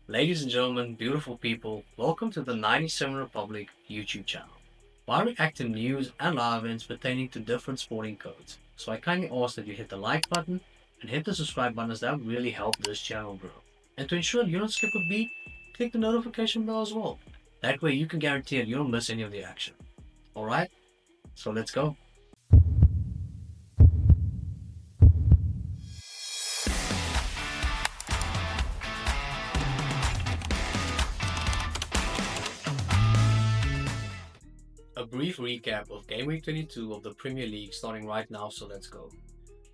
Ladies and gentlemen, beautiful people, welcome to the 97 Republic YouTube channel, where I react to news and live events pertaining to different sporting codes. So I kindly ask that you hit the like button and hit the subscribe button as that would really help this channel grow. And to ensure you don't skip a beat, click the notification bell as well. That way you can guarantee that you don't miss any of the action. Alright, so let's go. A brief recap of Game Week 22 of the Premier League starting right now, so let's go.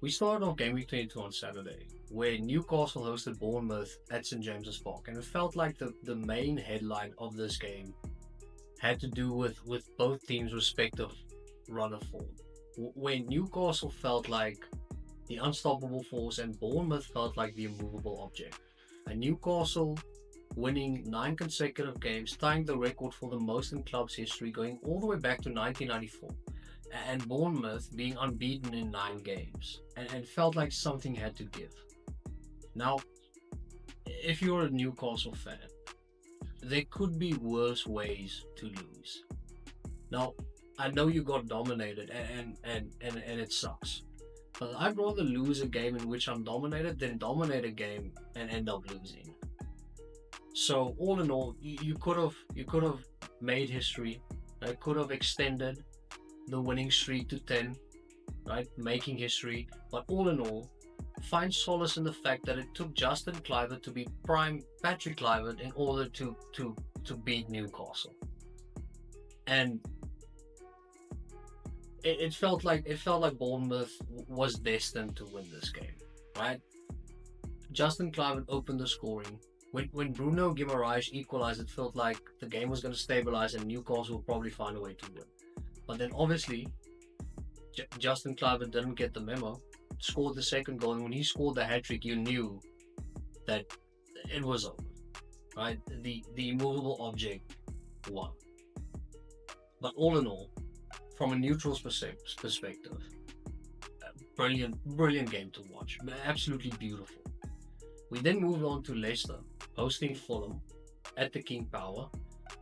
We started off Game Week 22 on Saturday, where Newcastle hosted Bournemouth at St James's Park, and it felt like the main headline of this game had to do with both teams' respective run of form. Where Newcastle felt like the unstoppable force and Bournemouth felt like the immovable object. And Newcastle winning 9 consecutive games, tying the record for the most in club's history, going all the way back to 1994. And Bournemouth being unbeaten in 9 games, and felt like something had to give. Now, if you're a Newcastle fan, there could be worse ways to lose. Now, I know you got dominated, and it sucks. But I'd rather lose a game in which I'm dominated than dominate a game and end up losing. So all in all, you could have made history. I could have extended the winning streak to 10, right? Making history. But all in all, find solace in the fact that it took Justin Kluivert to be prime Patrick Kluivert in order to beat Newcastle. And it felt like Bournemouth was destined to win this game, right? Justin Kluivert opened the scoring. When Bruno Guimaraes equalized, it felt like the game was going to stabilize and Newcastle will probably find a way to win. But then obviously, Justin Kluivert didn't get the memo, scored the second goal, and when he scored the hat-trick, you knew that it was over, right? The immovable object won. But all in all, from a neutral's perspective, brilliant game to watch. Absolutely beautiful. We then moved on to Leicester, hosting Fulham at the King Power.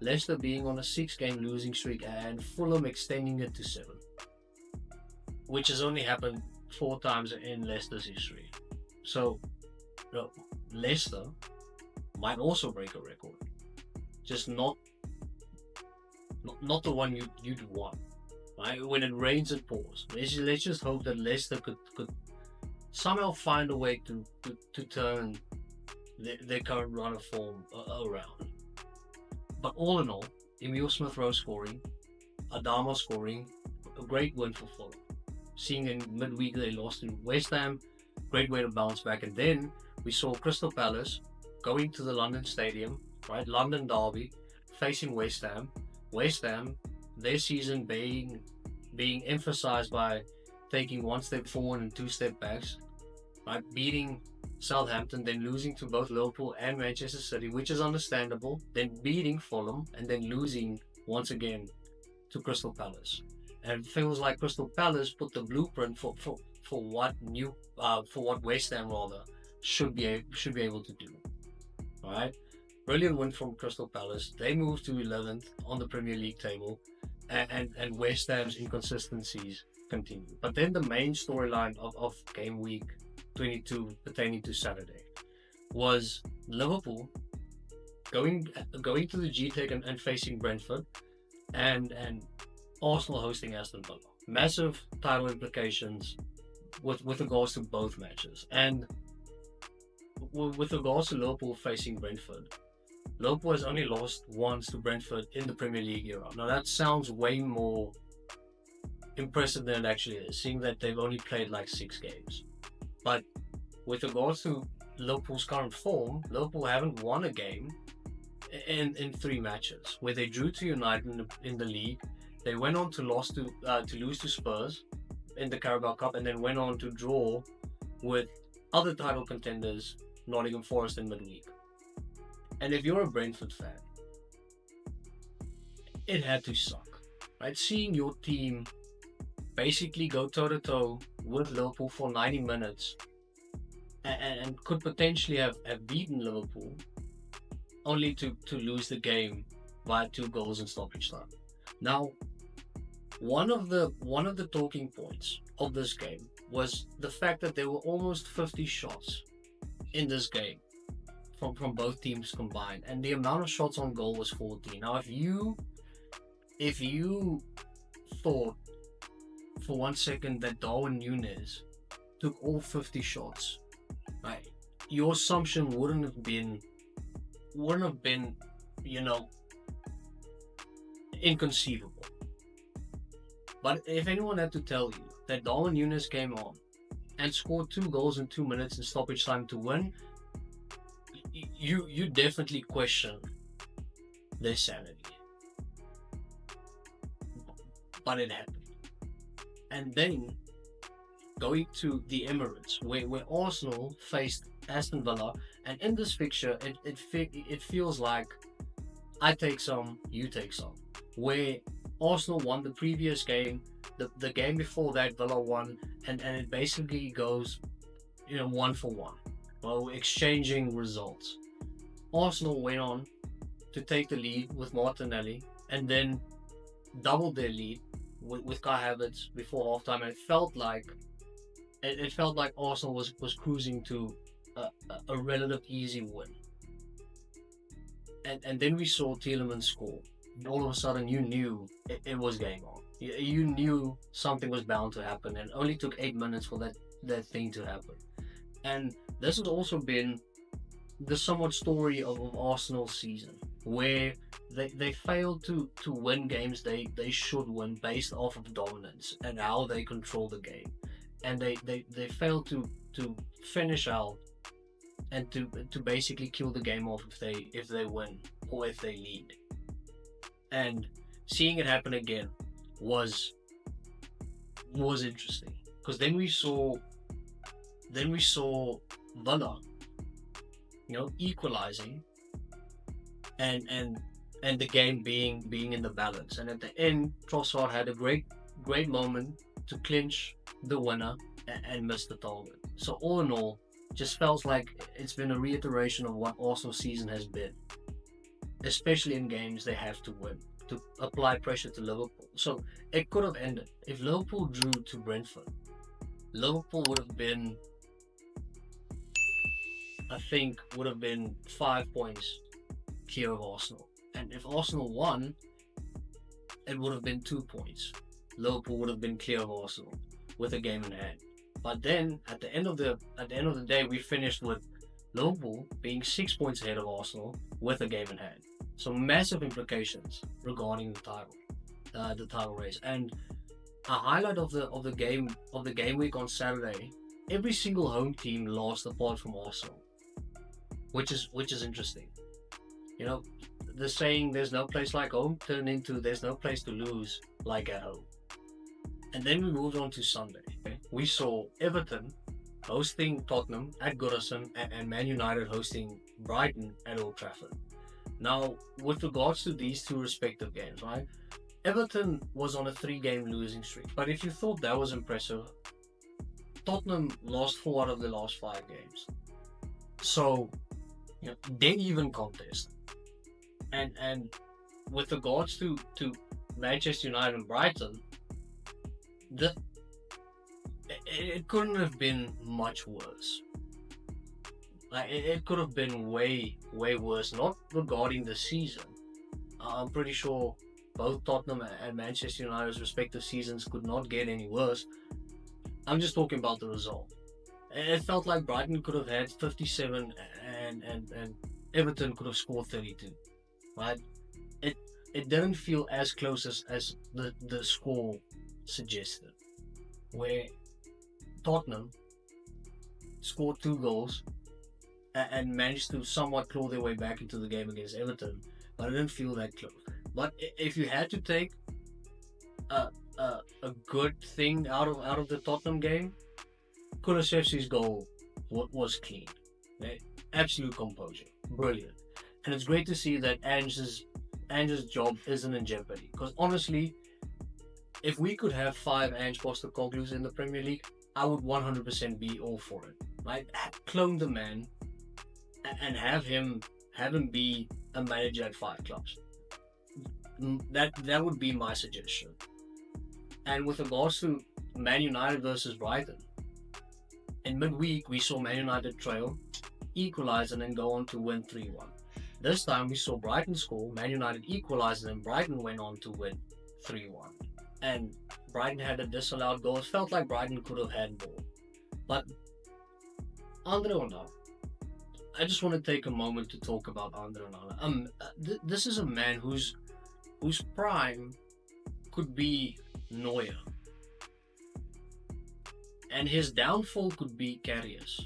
Leicester being on a 6-game losing streak and Fulham extending it to 7, which has only happened 4 times in Leicester's history. So, Leicester might also break a record, just not the one you'd want. Right? When it rains, it pours. Let's just hope that Leicester could somehow find a way to turn their current run of form around. But all in all, Emile Smith-Rowe scoring, Adama scoring, a great win for Fulham. Seeing in midweek they lost to West Ham, great way to bounce back. And then we saw Crystal Palace going to the London Stadium, right? London derby, facing West Ham. West Ham, their season being emphasized by taking 1 step forward and 2 step backs, right? Beating Southampton, then losing to both Liverpool and Manchester City, which is understandable, then beating Fulham, and then losing once again to Crystal Palace. And it feels like Crystal Palace put the blueprint for what West Ham rather should be able to do. All right, brilliant win from Crystal Palace. They moved to 11th on the Premier League table, and West Ham's inconsistencies continue. But then the main storyline of Game Week 22 pertaining to Saturday was Liverpool going to the G-Tech and facing Brentford, and Arsenal hosting Aston Villa. Massive title implications with regards to both matches. And with regards to Liverpool facing Brentford, Liverpool has only lost once to Brentford in the Premier League era. Now that sounds way more impressive than it actually is, seeing that they've only played like 6 games. But with regards to Liverpool's current form, Liverpool haven't won a game in 3 matches, where they drew to United in the league. They went on to lose to Spurs in the Carabao Cup, and then went on to draw with other title contenders, Nottingham Forest, in midweek. And if you're a Brentford fan, it had to suck, right? Seeing your team basically go toe-to-toe with Liverpool for 90 minutes and could potentially have beaten Liverpool, only to lose the game by 2 goals in stoppage time. Now, one of the talking points of this game was the fact that there were almost 50 shots in this game from both teams combined, and the amount of shots on goal was 14. Now, if you thought for 1 second that Darwin Núñez took all 50 shots, right, your assumption wouldn't have been, inconceivable. But if anyone had to tell you that Darwin Núñez came on and scored 2 goals in 2 minutes in stoppage time to win, you definitely question their sanity. But it happened. And then going to the Emirates, where Arsenal faced Aston Villa, and in this fixture, it feels like I take some, you take some. Where Arsenal won the previous game, the game before that Villa won, and it basically goes, 1 for 1. Well, exchanging results. Arsenal went on to take the lead with Martinelli, and then doubled their lead with Kai Havertz before halftime, and it felt like Arsenal was cruising to a relative easy win. And then we saw Tielemans score. All of a sudden, you knew it was game on. You knew something was bound to happen, and it only took 8 minutes for that thing to happen. And this has also been the somewhat story of Arsenal's season, where they failed to win games they should win based off of dominance and how they control the game, and they failed to finish out and to basically kill the game off if they win or if they lead. And seeing it happen again was interesting, because then we saw Villa, equalizing, and the game being in the balance. And at the end, Trossard had a great moment to clinch the winner and miss the target. So all in all, just felt like it's been a reiteration of what Arsenal's season has been, especially in games they have to win, to apply pressure to Liverpool. So it could have ended. If Liverpool drew to Brentford, Liverpool would have been 5 points clear of Arsenal. And if Arsenal won, it would have been 2 points. Liverpool would have been clear of Arsenal with a game in hand. But then at the end of the day, we finished with Liverpool being 6 points ahead of Arsenal with a game in hand. So massive implications regarding the title race. And a highlight of the game week on Saturday, every single home team lost apart from Arsenal, which is interesting. The saying "there's no place like home" turned into "there's no place to lose like at home." And then we moved on to Sunday. We saw Everton hosting Tottenham at Goodison, and Man United hosting Brighton at Old Trafford. Now, with regards to these two respective games, right? Everton was on a 3-game losing streak. But if you thought that was impressive, Tottenham lost 4 out of the last 5 games. So, dead even contest. And with regards to Manchester United and Brighton, it couldn't have been much worse. It could have been way worse. Not regarding the season. I'm pretty sure both Tottenham and Manchester United's respective seasons could not get any worse. I'm just talking about the result. It felt like Brighton could have had 57 and Everton could have scored 32. Right? It didn't feel as close as the score suggested, where Tottenham scored 2 goals and managed to somewhat claw their way back into the game against Everton, but it didn't feel that close. But if you had to take a good thing out of the Tottenham game, Kulusevski's goal was clean, right? Absolute composure, brilliant. And it's great to see that Ange's job isn't in jeopardy, because honestly, if we could have 5 Ange Postecoglou's in the Premier League, I would 100% be all for it. Right? Clone the man and have him have him be a manager at 5 clubs. That would be my suggestion. And with regards to Man United versus Brighton, in midweek we saw Man United trail, equalize, and then go on to win 3-1. This time we saw Brighton score, Man United equalize, and then Brighton went on to win 3-1. And Brighton had a disallowed goal. It felt like Brighton could have had more. But Andre Onana, I just want to take a moment to talk about Andre Onana. This is a man whose prime could be Neuer, and his downfall could be Karius.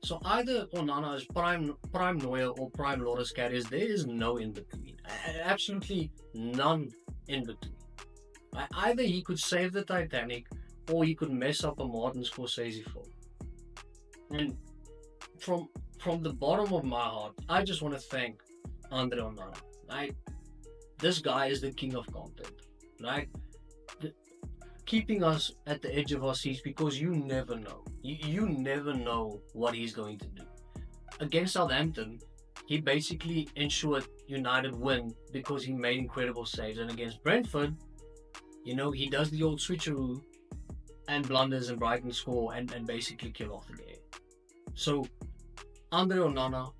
So either Onana is prime Neuer or prime Loris Karius. There is no in between. Absolutely none in between. Either he could save the Titanic, or he could mess up a Martin Scorsese film. And from the bottom of my heart, I just want to thank Andre Onana. This guy is the king of content, right? Keeping us at the edge of our seats, because you never know. You never know what he's going to do. Against Southampton, he basically ensured United win because he made incredible saves. And against Brentford, he does the old switcheroo and blunders, and Brighton score and basically kill off the game. So, Andre Onana,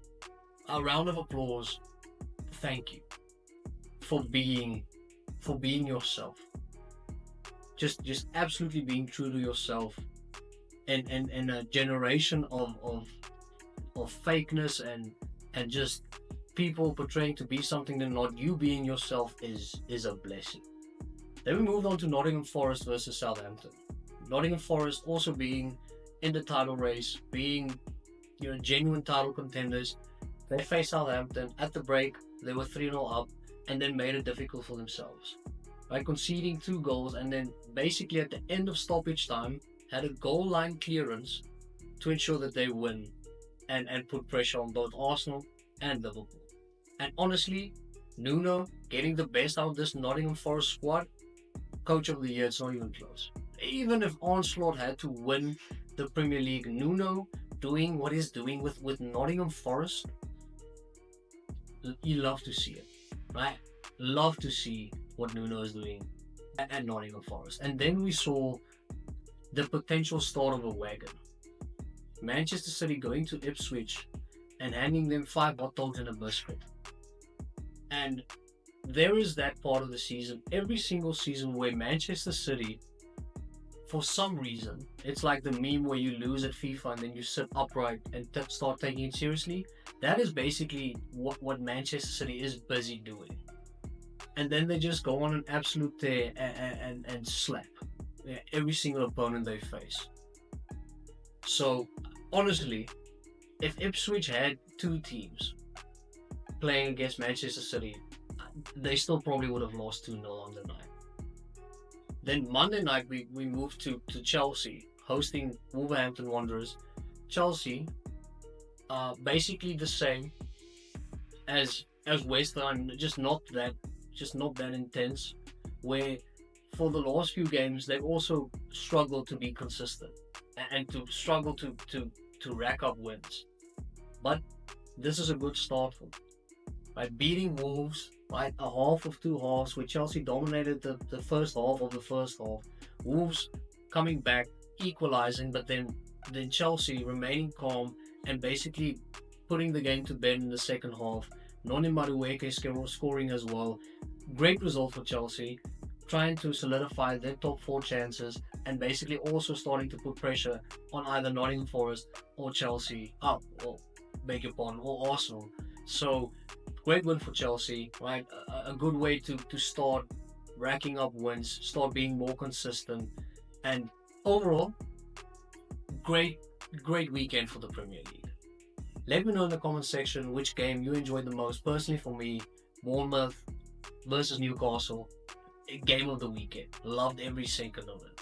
a round of applause. Thank you for being yourself. Just absolutely being true to yourself, and a generation of fakeness and just people portraying to be something they're not. You being yourself is a blessing. Then we moved on to Nottingham Forest versus Southampton. Nottingham Forest also being in the title race, being genuine title contenders. They faced Southampton at the break. They were 3-0 up, and then made it difficult for themselves by conceding 2 goals, and then basically at the end of stoppage time had a goal line clearance to ensure that they win and put pressure on both Arsenal and Liverpool. And honestly, Nuno getting the best out of this Nottingham Forest squad, coach of the year, it's not even close. Even if Onslaught had to win the Premier League, Nuno doing what he's doing with Nottingham Forest, you love to see it, right? Love to see what Nuno is doing at Nottingham Forest. And then we saw the potential start of a wagon. Manchester City going to Ipswich and handing them 5 hot dogs and a biscuit. And there is that part of the season, every single season, where Manchester City, for some reason, it's like the meme where you lose at FIFA and then you sit upright and start taking it seriously. That is basically what Manchester City is busy doing. And then they just go on an absolute tear and slap every single opponent they face. So, honestly, if Ipswich had 2 teams playing against Manchester City, they still probably would have lost 2-0 on the night. Then Monday night, we moved to Chelsea, hosting Wolverhampton Wanderers. Chelsea, basically the same as West Ham, just not that intense, where for the last few games they've also struggled to be consistent and to struggle to rack up wins. But this is a good start for them. By beating Wolves, right, a half of 2 halves, where Chelsea dominated the first half of the first half. Wolves coming back, equalizing, but then Chelsea remaining calm and basically putting the game to bed in the second half. Noni Madueke scoring as well. Great result for Chelsea, trying to solidify their top 4 chances and basically also starting to put pressure on either Nottingham Forest or Chelsea, or Arsenal. So, great win for Chelsea, right? A good way to start racking up wins, start being more consistent, and overall, great weekend for the Premier League. Let me know in the comment section which game you enjoyed the most. Personally, for me, Bournemouth versus Newcastle, game of the weekend. Loved every second of it.